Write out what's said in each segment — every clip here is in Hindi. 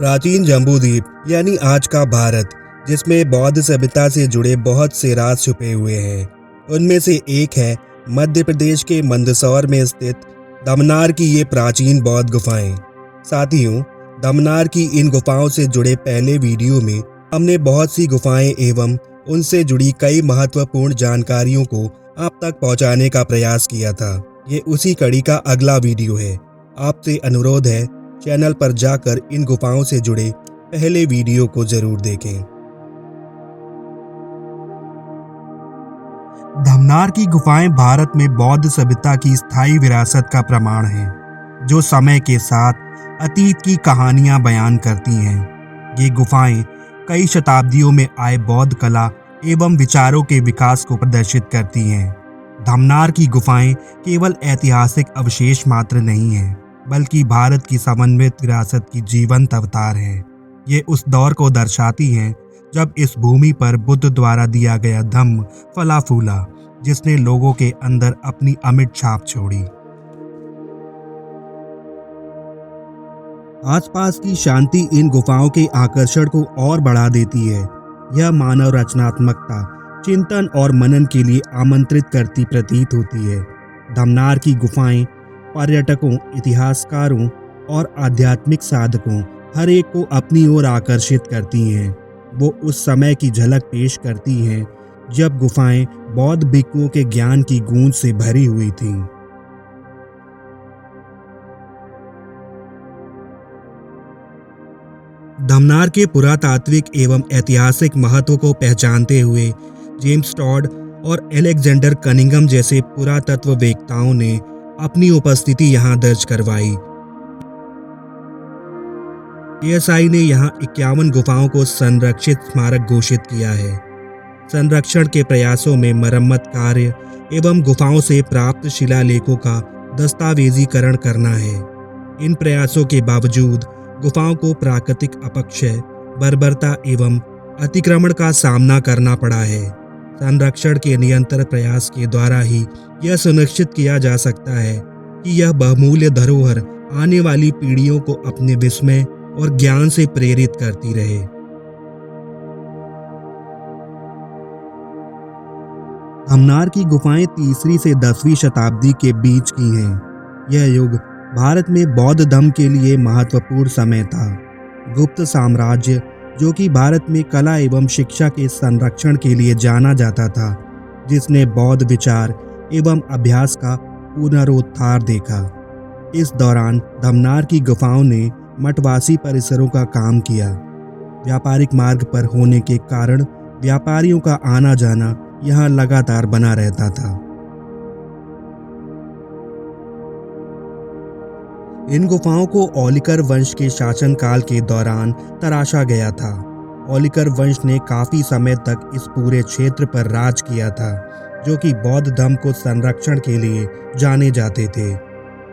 प्राचीन जम्बूद्वीप यानी आज का भारत, जिसमें बौद्ध सभ्यता से जुड़े बहुत से राज छुपे हुए हैं। उनमें से एक है मध्य प्रदेश के मंदसौर में स्थित दमनार की ये प्राचीन बौद्ध गुफाएं। साथियों, दमनार की इन गुफाओं से जुड़े पहले वीडियो में हमने बहुत सी गुफाएं एवं उनसे जुड़ी कई महत्वपूर्ण जानकारियों को आप तक पहुंचाने का प्रयास किया था। ये उसी कड़ी का अगला वीडियो है। आपसे अनुरोध है, चैनल पर जाकर इन गुफाओं से जुड़े पहले वीडियो को जरूर देखें। दमनार की गुफाएं भारत में बौद्ध सभ्यता की स्थायी विरासत का प्रमाण है, जो समय के साथ अतीत की कहानियां बयान करती हैं। ये गुफाएं कई शताब्दियों में आए बौद्ध कला एवं विचारों के विकास को प्रदर्शित करती हैं। दमनार की गुफाएं केवल ऐतिहासिक अवशेष मात्र नहीं हैं, बल्कि भारत की समन्वित विरासत की जीवंत अवतार है। ये उस दौर को दर्शाती हैं जब इस भूमि पर बुद्ध द्वारा दिया गया धम्म फला फूला, जिसने लोगों के अंदर अपनी अमिट छाप छोड़ी। आसपास की शांति इन गुफाओं के आकर्षण को और बढ़ा देती है। यह मानव रचनात्मकता, चिंतन और मनन के लिए आमंत्रित करती प्रतीत होती है। दमनार की गुफाएं पर्यटकों, इतिहासकारों और आध्यात्मिक साधकों हर एक को अपनी ओर आकर्षित करती हैं। वो उस समय की झलक पेश करती हैं जब गुफाएं बौद्ध भिक्षुओं के ज्ञान की गूंज से भरी हुई थीं। दमनार के पुरातात्विक एवं ऐतिहासिक महत्व को पहचानते हुए जेम्स टॉड और अलेक्जेंडर कनिंघम जैसे पुरातत्ववेत्ताओं ने अपनी उपस्थिति यहां दर्ज करवाई। एएसआई ने यहां 51 गुफाओं को संरक्षित स्मारक घोषित किया है। संरक्षण के प्रयासों में मरम्मत कार्य एवं गुफाओं से प्राप्त शिलालेखों का दस्तावेजीकरण करना है। इन प्रयासों के बावजूद गुफाओं को प्राकृतिक अपक्षय, बर्बरता एवं अतिक्रमण का सामना करना पड़ा है। संरक्षण के निरंतर प्रयास के द्वारा ही यह सुनिश्चित किया जा सकता है कि यह बहुमूल्य धरोहर आने वाली पीढ़ियों को अपने विस्मय और ज्ञान से प्रेरित करती रहे। दमनार की गुफाएं 3वीं से 10वीं शताब्दी के बीच की हैं। यह युग भारत में बौद्ध धर्म के लिए महत्वपूर्ण समय था। गुप्त साम्राज्य, जो कि भारत में कला एवं शिक्षा के संरक्षण के लिए जाना जाता था, जिसने बौद्ध विचार एवं अभ्यास का पुनरुत्थान देखा। इस दौरान दमनार की गुफाओं ने मठवासी परिसरों का काम किया। व्यापारिक मार्ग पर होने के कारण व्यापारियों का आना जाना यहाँ लगातार बना रहता था। इन गुफाओं को औलिकर वंश के शासनकाल के दौरान तराशा गया था। औलिकर वंश ने काफी समय तक इस पूरे क्षेत्र पर राज किया था, जो कि बौद्ध धर्म को संरक्षण के लिए जाने जाते थे।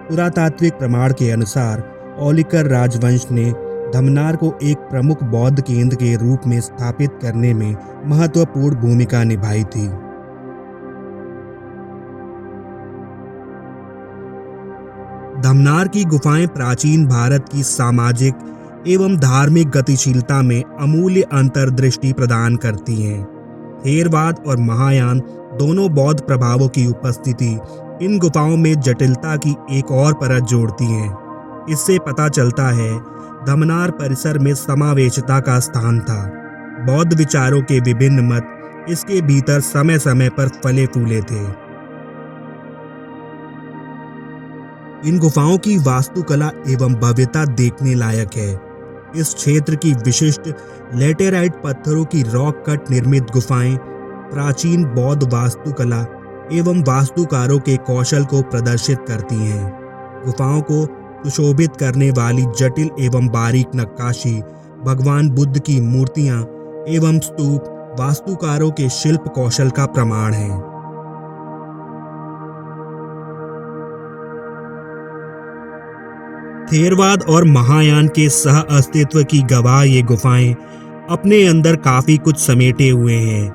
पुरातात्विक प्रमाण के अनुसार औलिकर राजवंश ने दमनार को एक प्रमुख बौद्ध केंद्र के रूप में स्थापित करने में महत्वपूर्ण भूमिका निभाई थी। दमनार की गुफाएं प्राचीन भारत की सामाजिक एवं धार्मिक गतिशीलता में अमूल्य अंतर्दृष्टि प्रदान करती हैं। थेरवाद और महायान दोनों बौद्ध प्रभावों की उपस्थिति इन गुफाओं में जटिलता की एक और परत जोड़ती हैं। इससे पता चलता है दमनार परिसर में समावेशिता का स्थान था। बौद्ध विचारों के विभिन्न मत इसके भीतर समय समय पर फले फूले थे। इन गुफाओं की वास्तुकला एवं भव्यता देखने लायक है। इस क्षेत्र की विशिष्ट लेटेराइट पत्थरों की रॉक कट निर्मित गुफाएं प्राचीन बौद्ध वास्तुकला एवं वास्तुकारों के कौशल को प्रदर्शित करती हैं। गुफाओं को सुशोभित करने वाली जटिल एवं बारीक नक्काशी, भगवान बुद्ध की मूर्तियां एवं स्तूप वास्तुकारों के शिल्प कौशल का प्रमाण है। थेरवाद और महायान के सह अस्तित्व की गवाह ये गुफाएं अपने अंदर काफी कुछ समेटे हुए हैं।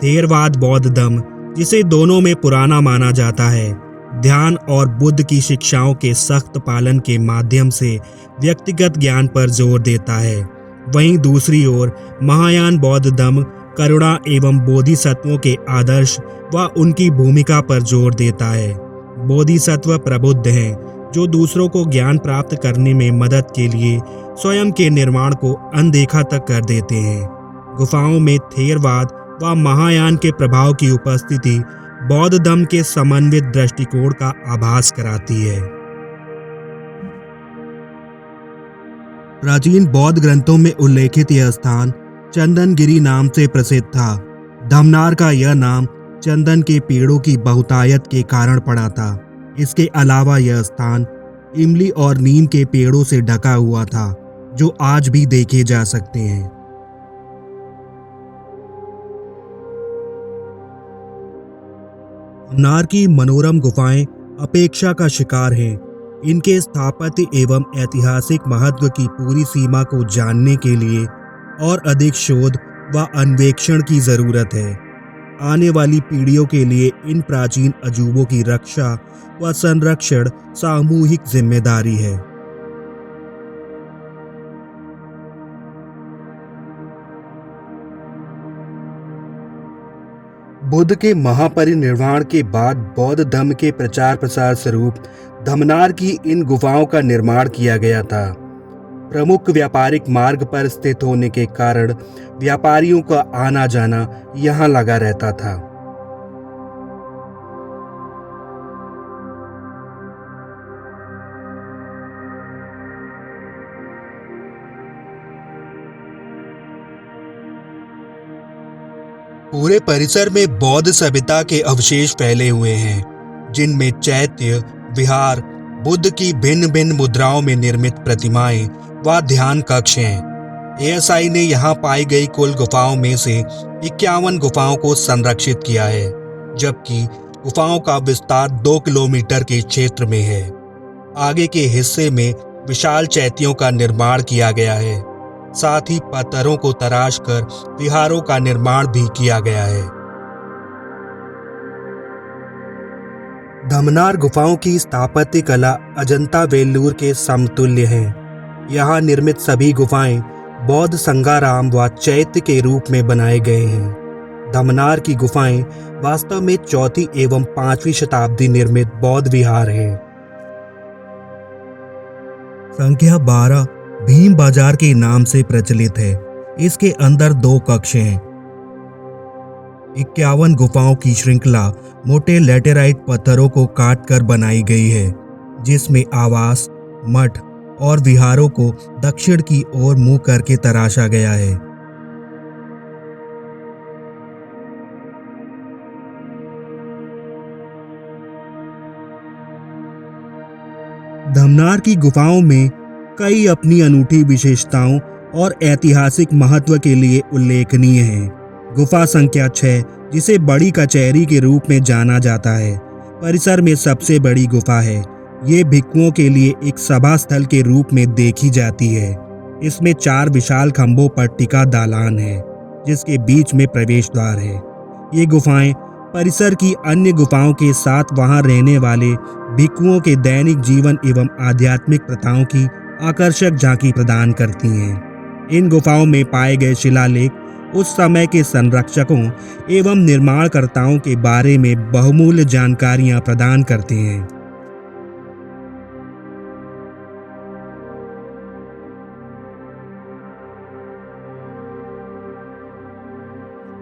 थेरवाद बौद्ध धर्म, जिसे दोनों में पुराना माना जाता है, ध्यान और बुद्ध की शिक्षाओं के सख्त पालन के माध्यम से व्यक्तिगत ज्ञान पर जोर देता है। वहीं दूसरी ओर महायान बौद्ध धर्म करुणा एवं बोधिसत्वों के आदर्श व उनकी भूमिका पर जोर देता है। बोधिसत्व प्रबुद्ध हैं जो दूसरों को ज्ञान प्राप्त करने में मदद के लिए स्वयं के निर्माण को अनदेखा तक कर देते हैं। गुफाओं में थेरवाद व महायान के प्रभाव की उपस्थिति बौद्ध धर्म के समन्वित दृष्टिकोण का आभास कराती है। प्राचीन बौद्ध ग्रंथों में उल्लेखित यह स्थान चंदनगिरी नाम से प्रसिद्ध था। धमनार का यह नाम चंदन के पेड़ों की बहुतायत के कारण पड़ा था। इसके अलावा यह स्थान इमली और नीम के पेड़ों से ढका हुआ था, जो आज भी देखे जा सकते हैं। धमनार की मनोरम गुफाएं अपेक्षा का शिकार हैं। इनके स्थापत्य एवं ऐतिहासिक महत्व की पूरी सीमा को जानने के लिए और अधिक शोध व अन्वेषण की जरूरत है। आने वाली पीढ़ियों के लिए इन प्राचीन अजूबों की रक्षा व संरक्षण सामूहिक जिम्मेदारी है। बुद्ध के महापरिनिर्वाण के बाद बौद्ध धर्म के प्रचार प्रसार स्वरूप धमनार की इन गुफाओं का निर्माण किया गया था। प्रमुख व्यापारिक मार्ग पर स्थित होने के कारण व्यापारियों का आना जाना यहाँ लगा रहता था। पूरे परिसर में बौद्ध सभ्यता के अवशेष फैले हुए हैं, जिनमें चैत्य, विहार, बुद्ध की भिन्न भिन्न मुद्राओं में निर्मित प्रतिमाएं व ध्यान कक्ष हैं। एएसआई ने यहाँ पाई गई कुल गुफाओं में से 51 गुफाओं को संरक्षित किया है, जबकि गुफाओं का विस्तार 2 किलोमीटर के क्षेत्र में है। आगे के हिस्से में विशाल चैत्यों का निर्माण किया गया है। साथ ही पत्थरों को तराश कर विहारों का निर्माण भी किया गया है। धमनार गुफाओं की स्थापत्य कला अजंता वेल्लूर के समतुल्य है। यहाँ निर्मित सभी गुफाएं बौद्ध संघाराम व चैत्य के रूप में बनाए गए हैं। धमनार की गुफाएं वास्तव में 4वीं एवं 5वीं शताब्दी निर्मित बौद्ध विहार हैं। संख्या 12 भीम बाजार के नाम से प्रचलित है। इसके अंदर 2 कक्ष हैं। 51 गुफाओं की श्रृंखला मोटे लैटेराइट पत्थरों को काटकर बनाई गई है, जिसमें आवास, मठ और विहारों को दक्षिण की ओर मुंह करके तराशा गया है। धमनार की गुफाओं में कई अपनी अनूठी विशेषताओं और ऐतिहासिक महत्व के लिए उल्लेखनीय हैं। गुफा संख्या 6, जिसे बड़ी कचहरी के रूप में जाना जाता है, परिसर में सबसे बड़ी गुफा है। ये भिक्षुओं के लिए एक सभा स्थल के रूप में देखी जाती है। इसमें 4 विशाल खंभों पर टिका दालान है, जिसके बीच में प्रवेश द्वार है। ये गुफाएं परिसर की अन्य गुफाओं के साथ वहां रहने वाले भिक्षुओं के दैनिक जीवन एवं आध्यात्मिक प्रथाओं की आकर्षक झांकी प्रदान करती हैं। इन गुफाओं में पाए गए शिलालेख उस समय के संरक्षकों एवं निर्माणकर्ताओं के बारे में बहुमूल्य जानकारियां प्रदान करते हैं।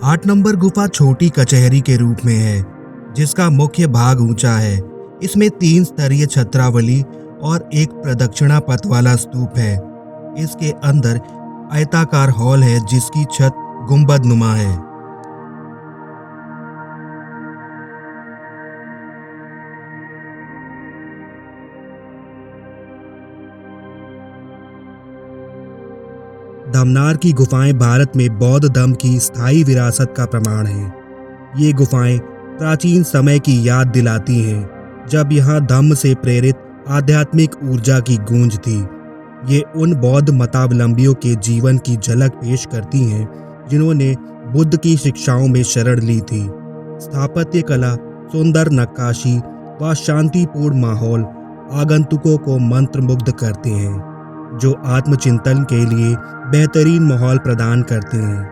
8 नंबर गुफा छोटी कचहरी के रूप में है, जिसका मुख्य भाग ऊंचा है। इसमें 3 स्तरीय छत्रावली और एक प्रदक्षिणा पथ वाला स्तूप है। इसके अंदर आयताकार हॉल है, जिसकी छत गुंबद नुमा है। धमनार की गुफाएं भारत में बौद्ध धर्म की स्थायी विरासत का प्रमाण हैं। ये गुफाएं प्राचीन समय की याद दिलाती हैं, जब यहाँ धम्म से प्रेरित आध्यात्मिक ऊर्जा की गूंज थी। ये उन बौद्ध मतावलंबियों के जीवन की झलक पेश करती हैं, जिन्होंने बुद्ध की शिक्षाओं में शरण ली थी। स्थापत्य कला, सुंदर नक्काशी व शांतिपूर्ण माहौल आगंतुकों को मंत्रमुग्ध करते हैं, जो आत्मचिंतन के लिए बेहतरीन माहौल प्रदान करते हैं।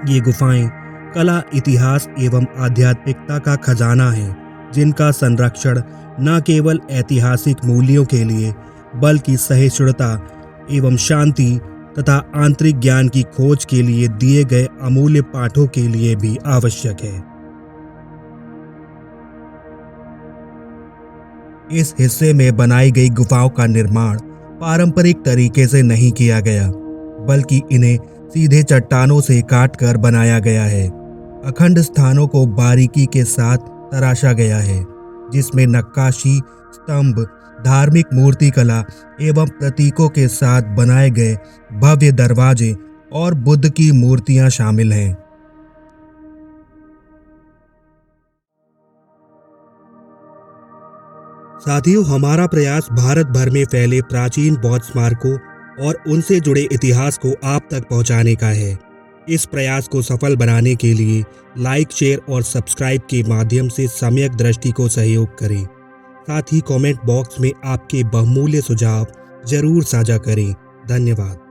ये गुफाएं कला, इतिहास एवं आध्यात्मिकता का खजाना है, जिनका संरक्षण न केवल ऐतिहासिक मूल्यों के लिए बल्कि सहिष्णुता एवं शांति तथा आंतरिक ज्ञान की खोज के लिए दिए गए अमूल्य पाठों के लिए भी आवश्यक है। इस हिस्से में बनाई गई गुफाओं का निर्माण पारंपरिक तरीके से नहीं किया गया, बल्कि इन्हें सीधे चट्टानों से काटकर बनाया गया है। अखंड स्थानों को बारीकी के साथ तराशा गया है, जिसमें नक्काशी, स्तंभ, धार्मिक मूर्तिकला एवं प्रतीकों के साथ बनाए गए भव्य दरवाजे और बुद्ध की मूर्तियां शामिल हैं। साथियों, हमारा प्रयास भारत भर में फैले प्राचीन बौद्ध स्मारकों और उनसे जुड़े इतिहास को आप तक पहुंचाने का है। इस प्रयास को सफल बनाने के लिए लाइक, शेयर और सब्सक्राइब के माध्यम से सम्यक दृष्टि को सहयोग करें। साथ ही कमेंट बॉक्स में आपके बहुमूल्य सुझाव जरूर साझा करें। धन्यवाद।